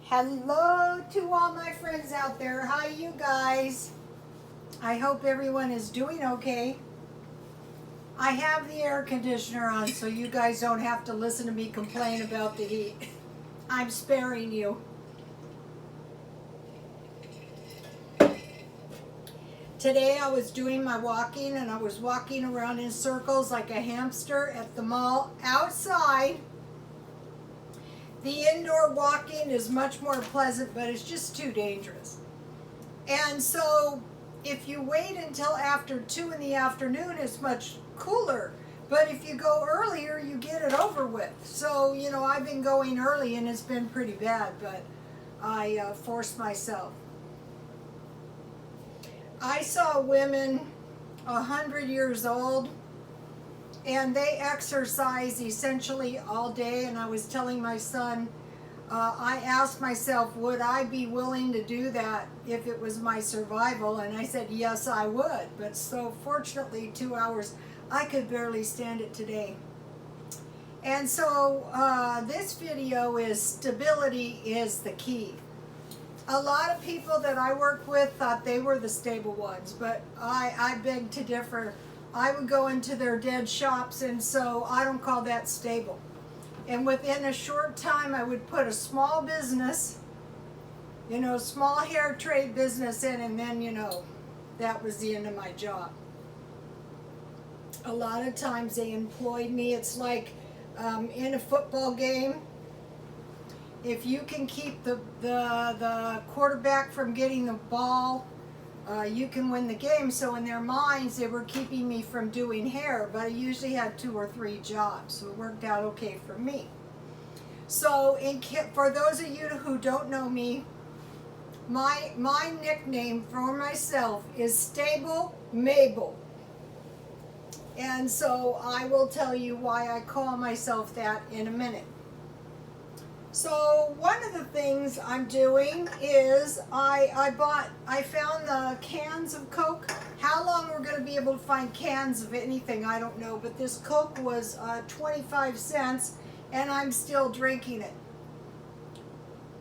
Hello to all my friends out there. Hi, you guys. I hope everyone is doing okay. I have the air conditioner on so you guys don't have to listen to me complain about the heat. I'm sparing you. Today I was doing my walking and I was walking around in circles like a hamster at the mall outside. The indoor walking is much more pleasant, but it's just too dangerous. And so if you wait until after 2 in the afternoon, it's much cooler. But if you go earlier, you get it over with. So, I've been going early and it's been pretty bad, but I forced myself. I saw women 100 years old and they exercise essentially all day, and I was telling my son, I asked myself, would I be willing to do that if it was my survival? And I said, yes, I would. But so fortunately, 2 hours, I could barely stand it today. And so this video is stability is the key. A lot of people that I work with thought they were the stable ones, but I beg to differ. I would go into their dead shops, and so I don't call that stable. And within a short time, I would put a small business, small hair trade business in, and then, that was the end of my job. A lot of times they employed me. It's like in a football game, if you can keep the quarterback from getting the ball, you can win the game. So in their minds, they were keeping me from doing hair, but I usually had 2 or 3 jobs, so it worked out okay for me. So for those of you who don't know me, my nickname for myself is Stable Mabel. And so I will tell you why I call myself that in a minute. So one of the things I'm doing is I found the cans of Coke. How long we're going to be able to find cans of anything, I don't know. But this Coke was 25 cents, and I'm still drinking it.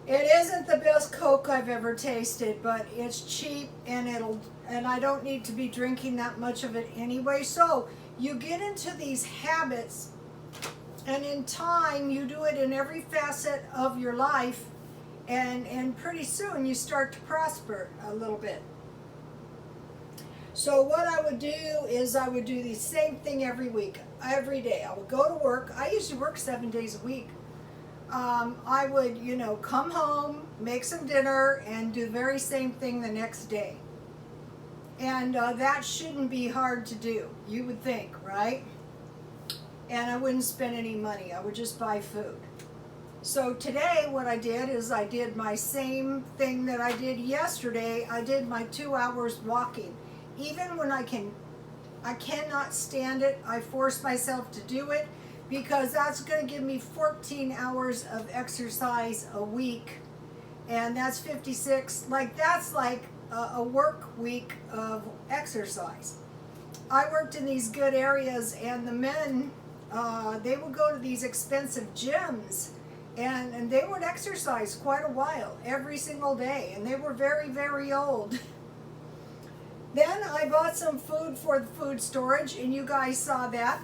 It isn't the best Coke I've ever tasted, but it's cheap, and I don't need to be drinking that much of it anyway. So you get into these habits, and in time, you do it in every facet of your life, and pretty soon you start to prosper a little bit. So what I would do is I would do the same thing every week, every day. I would go to work. I usually work 7 days a week. I would, come home, make some dinner, and do the very same thing the next day. And that shouldn't be hard to do, you would think, right? And I wouldn't spend any money. I would just buy food. So today what I did is I did my same thing that I did yesterday. I did my 2 hours walking. Even when I cannot stand it, I force myself to do it, because that's going to give me 14 hours of exercise a week. And that's 56. That's like a work week of exercise. I worked in these good areas, and the men, they would go to these expensive gyms, and they would exercise quite a while, every single day, and they were very, very old. Then I bought some food for the food storage, and you guys saw that.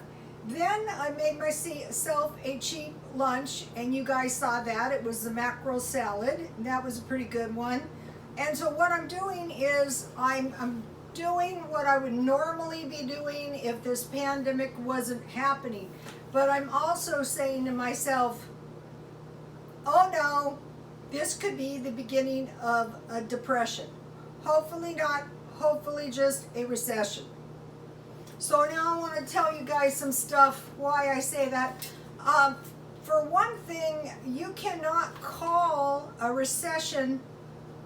Then I made myself a cheap lunch, and you guys saw that. It was the mackerel salad, and that was a pretty good one. And so what I'm doing is I'm doing what I would normally be doing if this pandemic wasn't happening. But I'm also saying to myself, oh no, this could be the beginning of a depression. Hopefully not, hopefully just a recession. So now I want to tell you guys some stuff, why I say that. For one thing, you cannot call a recession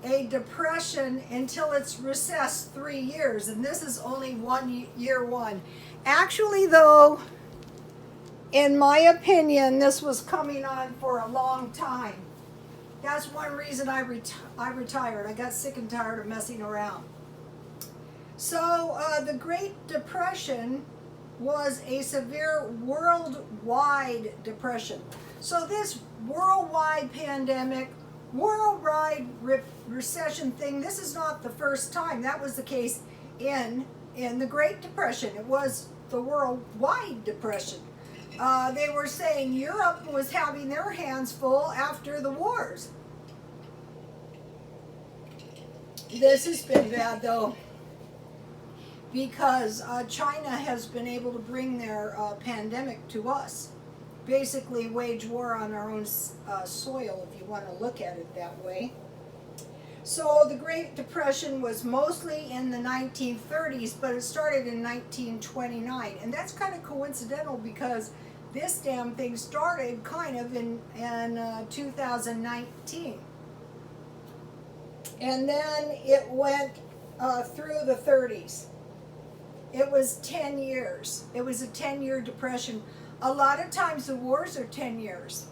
a depression until it's recessed 3 years, and this is only year one. Actually, though, in my opinion, this was coming on for a long time. That's one reason I retired. I got sick and tired of messing around. So the Great Depression was a severe worldwide depression. So this worldwide pandemic worldwide recession thing. This is not the first time. That was the case in the Great Depression. It was the worldwide depression. They were saying Europe was having their hands full after the wars. This has been bad though, because China has been able to bring their pandemic to us. Basically wage war on our own soil, if you want to look at it that way. So the Great Depression was mostly in the 1930s, but it started in 1929. And that's kind of coincidental because this damn thing started kind of in 2019. And then it went through the 30s. It was 10 years. It was a 10-year depression. A lot of times the wars are 10 years.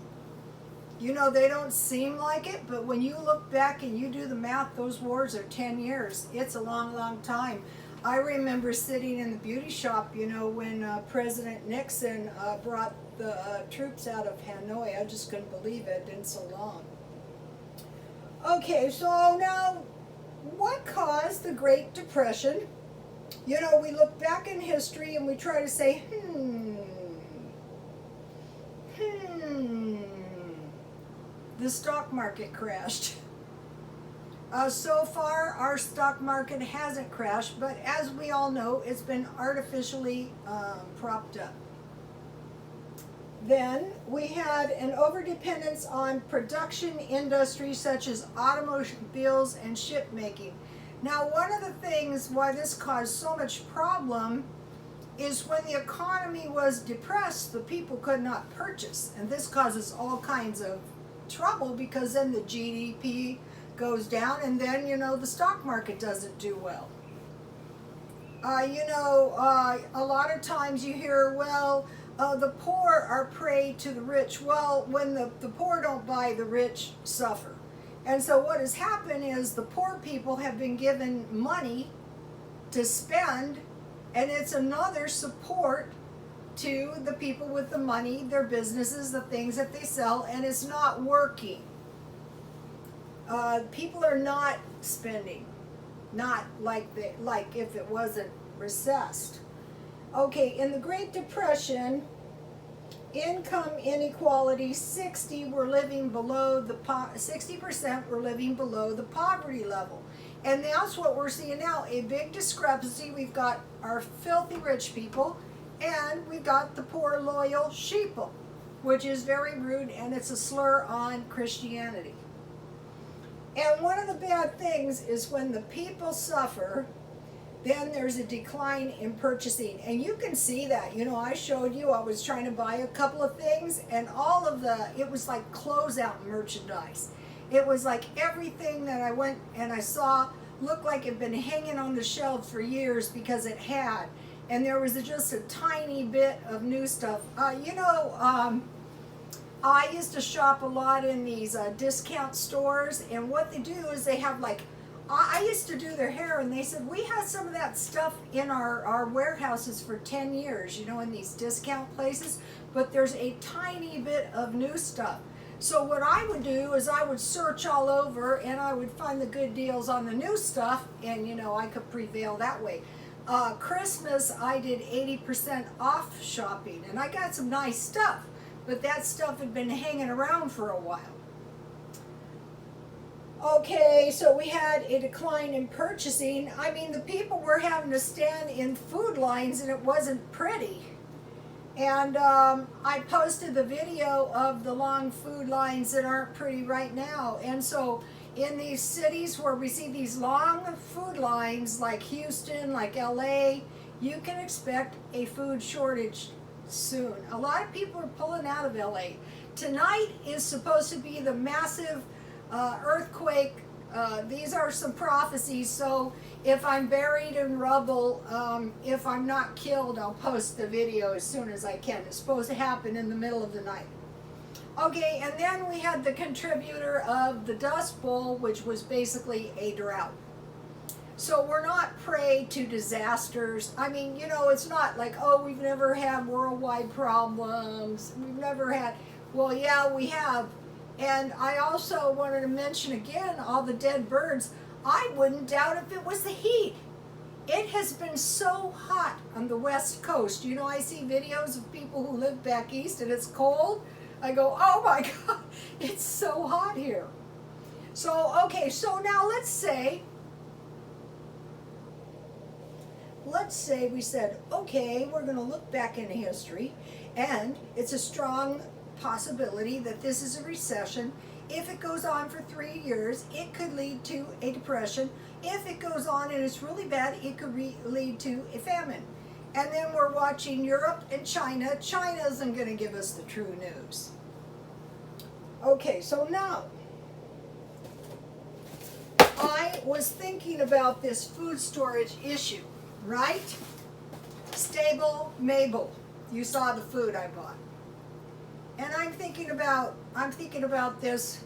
You know, they don't seem like it, but when you look back and you do the math, those wars are 10 years. It's a long, long time. I remember sitting in the beauty shop, you know, when President Nixon brought the troops out of Hanoi. I just couldn't believe it. It's been so long. Okay, so now, what caused the Great Depression? You know, we look back in history and we try to say, the stock market crashed. So far, our stock market hasn't crashed, but as we all know, it's been artificially propped up. Then we had an overdependence on production industries such as automobiles and ship making. Now, one of the things why this caused so much problem is when the economy was depressed, the people could not purchase. And this causes all kinds of trouble because then the GDP goes down and then, you know, the stock market doesn't do well. A lot of times you hear, well, the poor are prey to the rich. Well, when the poor don't buy, the rich suffer. And so what has happened is the poor people have been given money to spend, and it's another support to the people with the money, their businesses, the things that they sell, and it's not working. People are not spending, not like if it wasn't recessed. Okay, in the Great Depression, income inequality, 60% were living below the poverty level. And that's what we're seeing now, a big discrepancy. We've got our filthy rich people, and we've got the poor loyal sheeple, which is very rude, and it's a slur on Christianity. And one of the bad things is when the people suffer, then there's a decline in purchasing. And you can see that. You know, I showed you, I was trying to buy a couple of things, and it was like closeout merchandise. It was like everything that I went and I saw looked like it had been hanging on the shelf for years because it had. And there was just a tiny bit of new stuff. I used to shop a lot in these discount stores, and what they do is they have like, I used to do their hair, and they said, we had some of that stuff in our warehouses for 10 years, you know, in these discount places, but there's a tiny bit of new stuff. So what I would do is I would search all over, and I would find the good deals on the new stuff, and, you know, I could prevail that way. Christmas, I did 80% off shopping, and I got some nice stuff, but that stuff had been hanging around for a while. Okay, so we had a decline in purchasing. I mean, the people were having to stand in food lines, and it wasn't pretty. And I posted the video of the long food lines that aren't pretty right now. And so in these cities where we see these long food lines, like Houston, like LA, you can expect a food shortage soon. A lot of people are pulling out of LA. Tonight is supposed to be the massive earthquake. These are some prophecies, so if I'm buried in rubble, if I'm not killed, I'll post the video as soon as I can. It's supposed to happen in the middle of the night. Okay, and then we had the contributor of the Dust Bowl, which was basically a drought. So we're not prey to disasters. I mean, you know, it's not like, oh, we've never had worldwide problems. We've never had, well, yeah, we have. And I also wanted to mention again all the dead birds. I wouldn't doubt if it was the heat. It has been so hot on the West Coast. You know, I see videos of people who live back east and it's cold. I go, oh my God, it's so hot here. So, okay, so now let's say we said, okay, we're going to look back into history, and it's a strong possibility that this is a recession. If it goes on for 3 years, it could lead to a depression. If it goes on and it's really bad, it could lead to a famine. And then we're watching Europe and China. China isn't going to give us the true news. Okay, so now, I was thinking about this food storage issue, right? Stable Mabel. You saw the food I bought. And I'm thinking about this.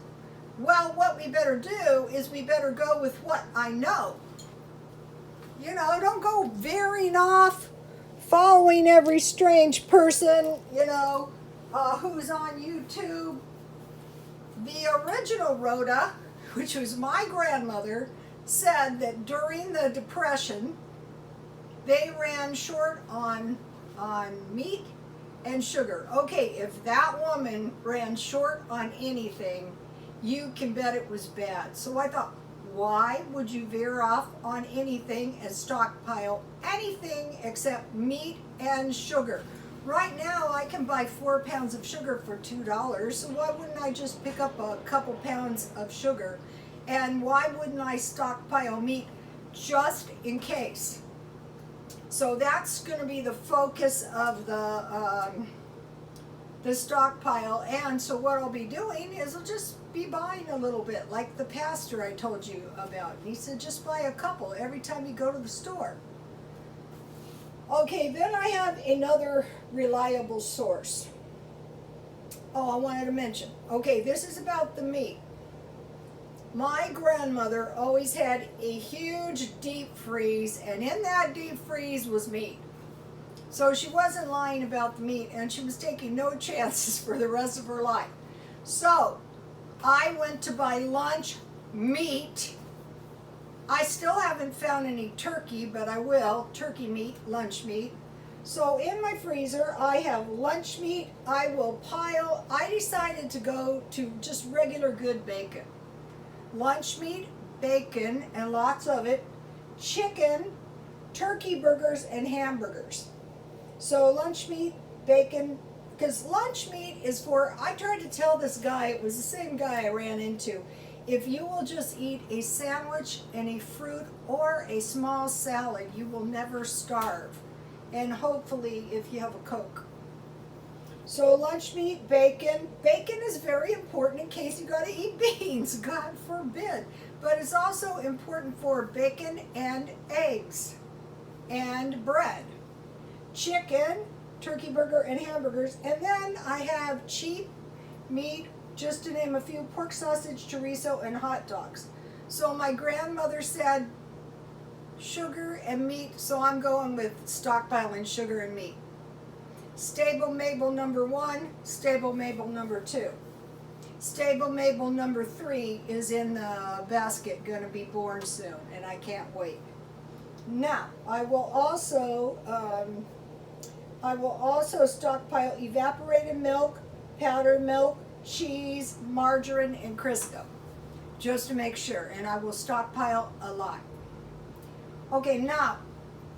Well, what we better do is we better go with what I know. You know, don't go veering off, following every strange person, who's on YouTube. The original Rhoda, which was my grandmother, said that during the Depression, they ran short on meat and sugar. Okay, if that woman ran short on anything, you can bet it was bad. So I thought, why would you veer off on anything and stockpile anything except meat and sugar? Right now, I can buy 4 pounds of sugar for $2, so why wouldn't I just pick up a couple pounds of sugar? And why wouldn't I stockpile meat just in case? So that's going to be the focus of the stockpile. And so what I'll be doing is I'll just be buying a little bit, like the pastor I told you about. And he said just buy a couple every time you go to the store. Okay, then I have another reliable source. Oh, I wanted to mention. Okay, this is about the meat. My grandmother always had a huge deep freeze, and in that deep freeze was meat. So she wasn't lying about the meat, and she was taking no chances for the rest of her life. So I went to buy lunch meat. I still haven't found any turkey, but I will. Turkey meat, lunch meat. So in my freezer, I have lunch meat. I decided to go to just regular good bacon. Lunch meat, bacon, and lots of it, chicken, turkey burgers, and hamburgers. So lunch meat, bacon, because lunch meat is for, I tried to tell this guy, it was the same guy I ran into, if you will just eat a sandwich and a fruit or a small salad, you will never starve. And hopefully if you have a Coke. So lunch meat, bacon. Bacon is very important in case you got to eat beans, God forbid. But it's also important for bacon and eggs and bread. Chicken, turkey burger, and hamburgers. And then I have cheap meat, just to name a few, pork sausage, chorizo, and hot dogs. So my grandmother said sugar and meat, so I'm going with stockpiling sugar and meat. Stable Mabel number 1, Stable Mabel number 2. Stable Mabel number 3 is in the basket, going to be born soon, and I can't wait. Now, I will also stockpile evaporated milk, powdered milk, cheese, margarine, and Crisco, just to make sure, and I will stockpile a lot. Okay, now,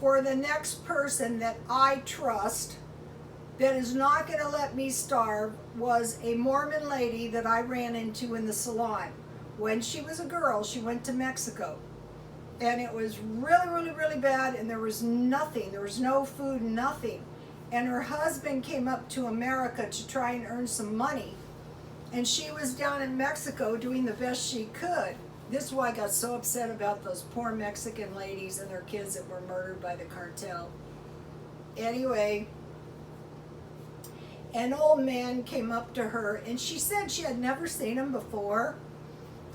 for the next person that I trust that is not going to let me starve was a Mormon lady that I ran into in the salon. When she was a girl, she went to Mexico. And it was really, really, really bad, and there was nothing. There was no food, nothing. And her husband came up to America to try and earn some money. And she was down in Mexico doing the best she could. This is why I got so upset about those poor Mexican ladies and their kids that were murdered by the cartel. Anyway, an old man came up to her, and she said she had never seen him before.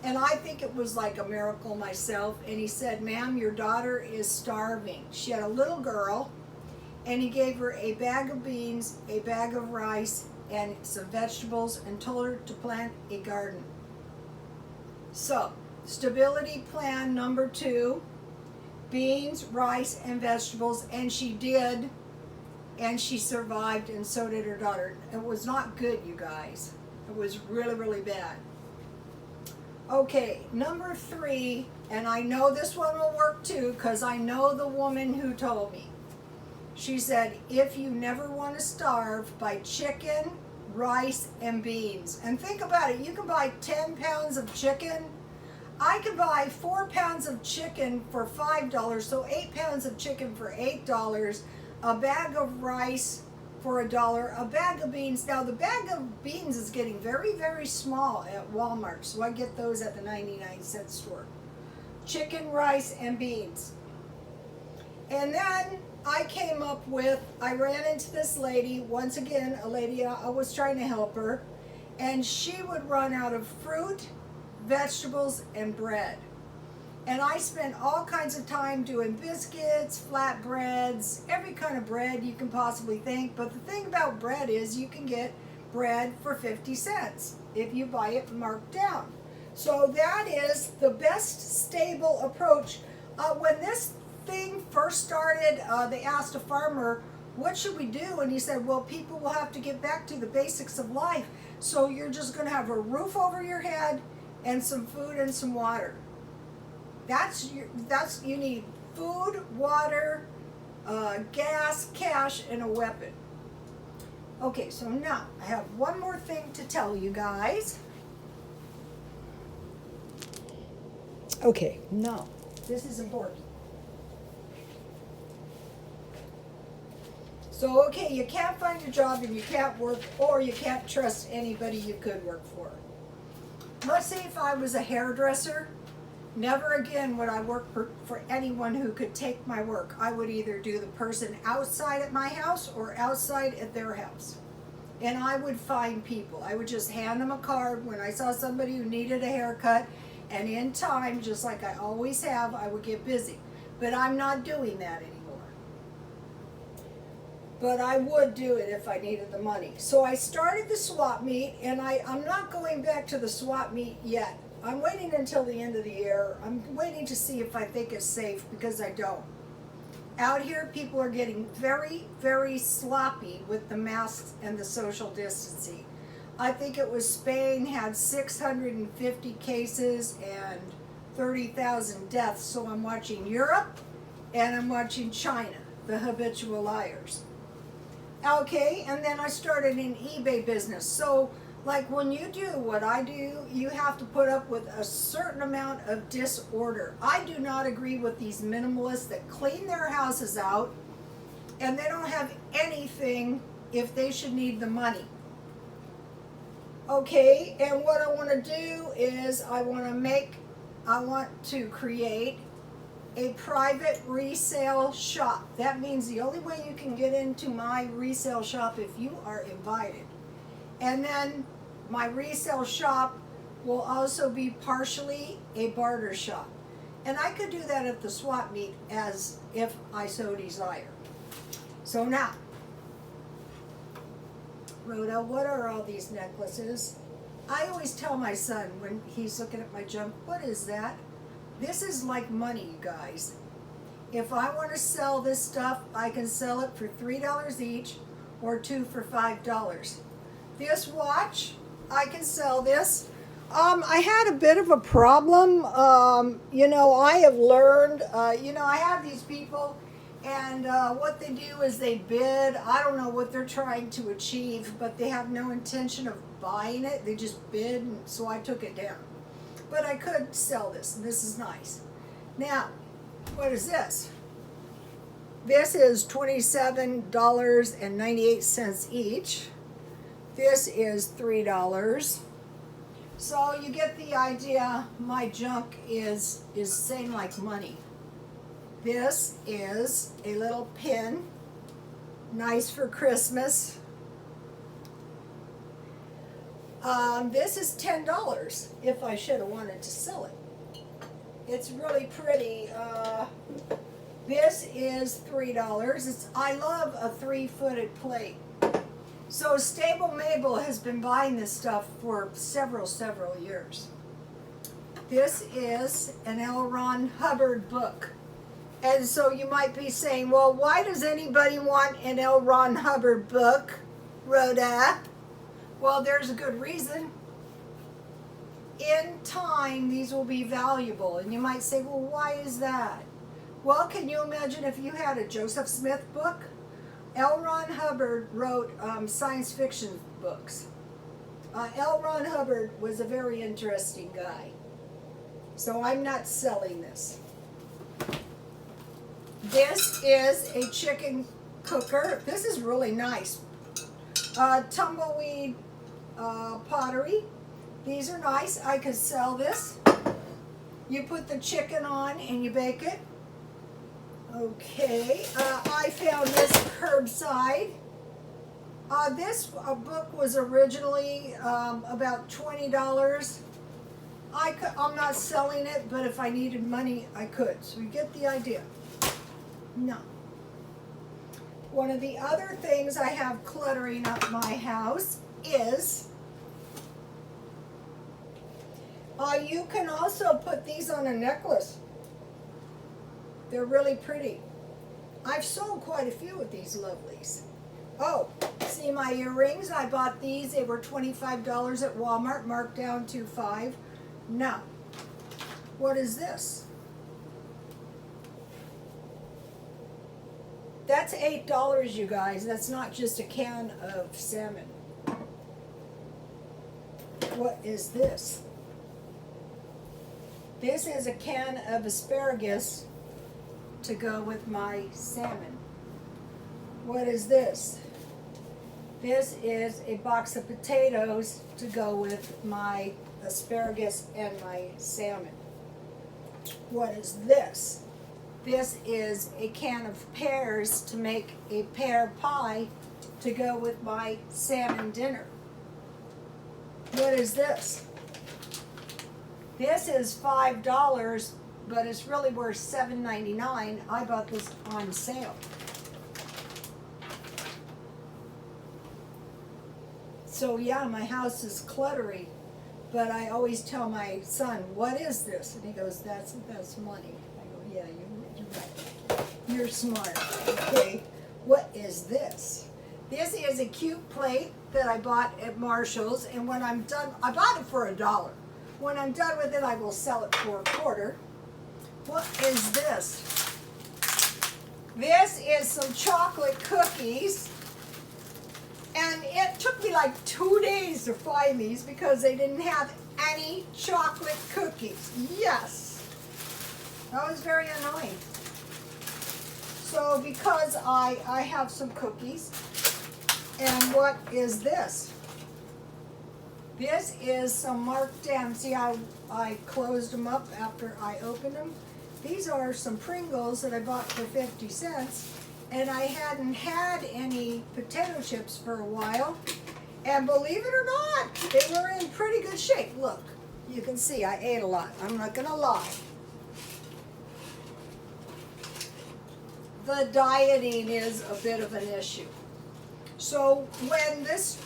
And I think it was like a miracle myself. And he said, "Ma'am, your daughter is starving." She had a little girl, and he gave her a bag of beans, a bag of rice, and some vegetables and told her to plant a garden. So, stability plan number 2, beans, rice, and vegetables, and she did, and she survived, and so did her daughter. It was not good, you guys. It was really, really bad. Okay, number 3, and I know this one will work too, because I know the woman who told me. She said, if you never want to starve, buy chicken, rice, and beans. And think about it, you can buy 10 pounds of chicken. I can buy 4 pounds of chicken for $5, so 8 pounds of chicken for $8, a bag of rice for $1, a bag of beans. Now the bag of beans is getting very, very small at Walmart, so I get those at the 99-cent store. Chicken, rice, and beans. And then I came up with, I ran into this lady, once again, a lady, I was trying to help her, and she would run out of fruit, vegetables, and bread. And I spent all kinds of time doing biscuits, flatbreads, every kind of bread you can possibly think. But the thing about bread is you can get bread for 50 cents if you buy it marked down. So that is the best stable approach. When this thing first started, they asked a farmer, what should we do? And he said, well, people will have to get back to the basics of life. So you're just going to have a roof over your head and some food and some water. You need food, water, gas, cash, and a weapon. Okay, so now I have one more thing to tell you guys. Okay, now this is important. So, okay, you can't find a job and you can't work, or you can't trust anybody you could work for. Let's say if I was a hairdresser, never again would I work for anyone who could take my work. I would either do the person outside at my house or outside at their house. And I would find people. I would just hand them a card when I saw somebody who needed a haircut, and in time, just like I always have, I would get busy. But I'm not doing that anymore. But I would do it if I needed the money. So I started the swap meet, and I'm not going back to the swap meet yet. I'm waiting until the end of the year. I'm waiting to see if I think it's safe, because I don't. Out here, people are getting very, very sloppy with the masks and the social distancing. I think it was Spain had 650 cases and 30,000 deaths. So I'm watching Europe and I'm watching China, the habitual liars. Okay, and then I started an eBay business. So like when you do what I do, you have to put up with a certain amount of disorder. I do not agree with these minimalists that clean their houses out and they don't have anything if they should need the money. Okay, and what I want to do is I want to create a private resale shop. That means the only way you can get into my resale shop if you are invited. And then my resale shop will also be partially a barter shop. And I could do that at the swap meet as if I so desire. So now, Rhoda, what are all these necklaces? I always tell my son when he's looking at my junk, what is that? This is like money, you guys. If I want to sell this stuff, I can sell it for $3 each or 2 for $5. This watch, I can sell this. I had a bit of a problem. I have learned, I have these people, and what they do is they bid. I don't know what they're trying to achieve, but they have no intention of buying it. They just bid, and so I took it down. But I could sell this, and this is nice. Now, what is this? This is $27.98 each. This is $3. So you get the idea. My junk is same like money. This is a little pin, nice for Christmas. This is $10 if I should have wanted to sell it. It's really pretty. This is $3. I love a 3-footed plate. So Stable Mabel has been buying this stuff for several years. This is an L. Ron Hubbard book. And so you might be saying, well, why does anybody want an L. Ron Hubbard book, Rhoda? Well, there's a good reason. In time, these will be valuable. And you might say, well, why is that? Well, can you imagine if you had a Joseph Smith book? L. Ron Hubbard wrote science fiction books. L. Ron Hubbard was a very interesting guy. So I'm not selling this. This is a chicken cooker. This is really nice. Tumbleweed pottery. These are nice. I could sell this. You put the chicken on and you bake it. Okay, I found this curbside. This book was originally about $20. I'm not selling it, but if I needed money, I could. So you get the idea. No. One of the other things I have cluttering up my house is you can also put these on a necklace. They're really pretty. I've sold quite a few of these lovelies. Oh, see my earrings? I bought these. They were $25 at Walmart, marked down to $5. Now, what is this? That's $8, you guys. That's not just a can of salmon. What is this? This is a can of asparagus to go with my salmon. What is this? This is a box of potatoes to go with my asparagus and my salmon. What is this? This is a can of pears to make a pear pie to go with my salmon dinner. What is this? This is $5, but it's really worth $7.99. I bought this on sale. So yeah, my house is cluttery, but I always tell my son, what is this? And he goes, that's money. I go, yeah, you're right. You're smart. Okay, what is this? This is a cute plate that I bought at Marshall's, and when I'm done, I bought it for $1. When I'm done with it, I will sell it for $0.25. What is this? This is some chocolate cookies. And it took me like 2 days to find these because they didn't have any chocolate cookies. Yes. That was very annoying. So because I have some cookies. And what is this? This is some marked down. See how I closed them up after I opened them? These are some Pringles that I bought for 50 cents. And I hadn't had any potato chips for a while. And believe it or not, they were in pretty good shape. Look, you can see I ate a lot. I'm not going to lie. The dieting is a bit of an issue. So when this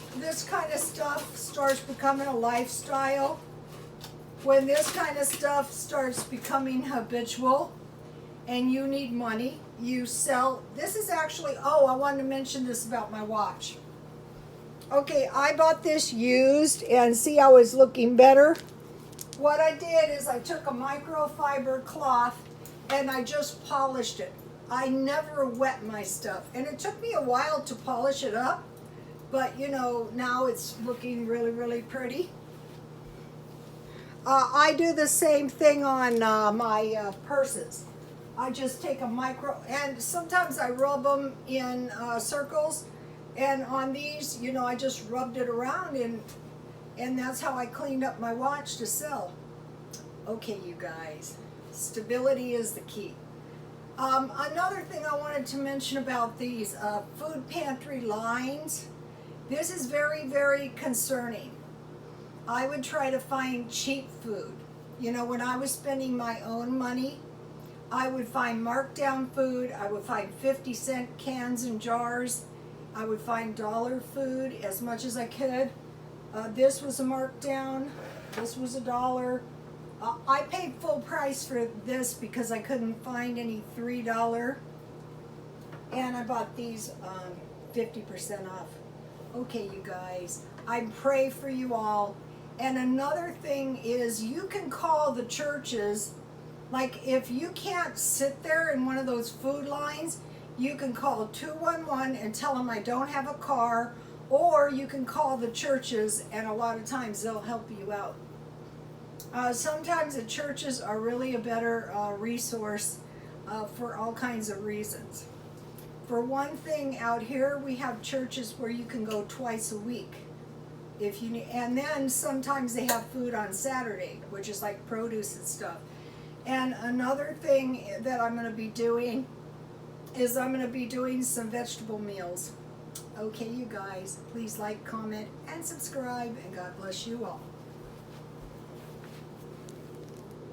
kind of stuff starts becoming a lifestyle, when this kind of stuff starts becoming habitual, and you need money, you sell. This is actually, oh, I wanted to mention this about my watch. Okay, I bought this used, and see how it's looking better? What I did is I took a microfiber cloth and I just polished it. I never wet my stuff, and it took me a while to polish it up, but you know, now it's looking really, really pretty. I do the same thing on my purses. I just take a micro, and sometimes I rub them in circles, and on these, you know, I just rubbed it around, and that's how I cleaned up my watch to sell. Okay, you guys, stability is the key. Another thing I wanted to mention about these food pantry lines, this is very, very concerning. I would try to find cheap food. You know, when I was spending my own money, I would find marked down food. I would find 50-cent cans and jars. I would find dollar food as much as I could. This was a markdown. This was $1. I paid full price for this because I couldn't find any $3. And I bought these 50% off. Okay, you guys, I pray for you all. And another thing is you can call the churches. Like if you can't sit there in one of those food lines, you can call 211 and tell them I don't have a car, or you can call the churches and a lot of times they'll help you out. Sometimes the churches are really a better resource for all kinds of reasons. For one thing, out here we have churches where you can go twice a week if you need, and then sometimes they have food on Saturday, which is like produce and stuff. And another thing that I'm going to be doing is I'm going to be doing some vegetable meals. Okay, you guys, please like, comment, and subscribe, and God bless you all.